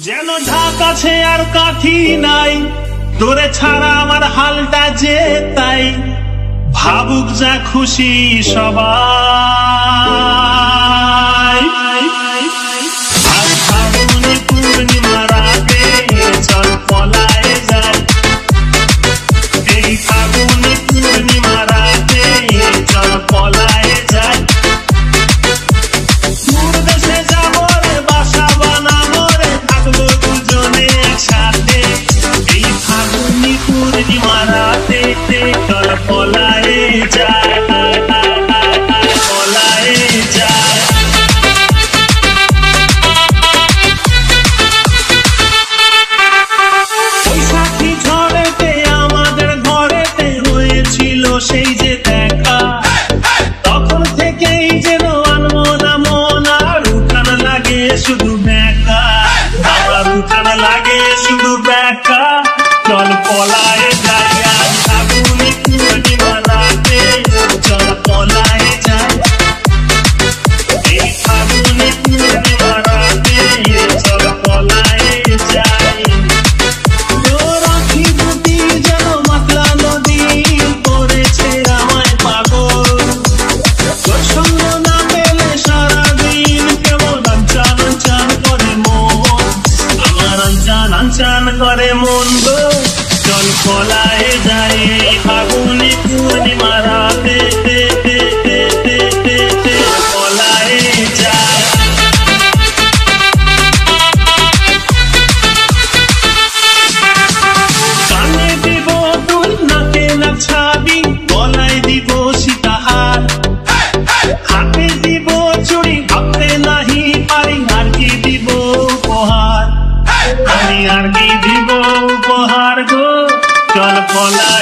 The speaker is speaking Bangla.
যেন ঢাক আছে আর কাঠি নাই, তোরে ছাড়া আমার হালটা যে তাই। ভাবুক যা খুশি সবাই। আর ফাগুনে পূর্ণিমার আগে চল পলায়ে যাই। এই ফাগুনে পূর্ণিমার আগে চল পলায়ে যাই। দূর দেশে যাবো রে, বাসা বানাবো রে, থাকবো দুজনে একসাথে। এই ফাগুনে পূর্ণিমার রাতে চল পলায়ে যাই, পলায়ে যাই। বৈশাখী ঝড়েতে আমাদের ঘরেতে হয়েছিল সেই যে দেখা। তখন থেকেই যেন আনবো না মন, আর উঠান লাগে শুধু বেকা, আমার উঠান লাগে শুধু বেকা। চল পলায়ে যাই, আজ ফাগুনে পূর্ণিমা রাতে চল পলায়ে যাই। এই ফাগুনে পূর্ণিমা রাতে চল পলায়ে যাই। রাখি দুটি যেন মাতলা নদী করেছে আমায় পাগল। তোর সঙ্গ না পেলে সারাদিন কেমন আনচান আনচান করে মন, আমার আনচান আনচান করে মন গো। চল পলায়ে যাই, এই ফাগুনে পূর্ণিমা রাতে পলায়ে যাই। কানে দিব দুল, নাকে নাচাবি, গলায় দিব সীতাহার, হাতে দিব চুড়ি, ভাবতে নাহি পারি আর কি দিব উপহার। আমি আর কি দিব উপহার গো। চল পলায়ে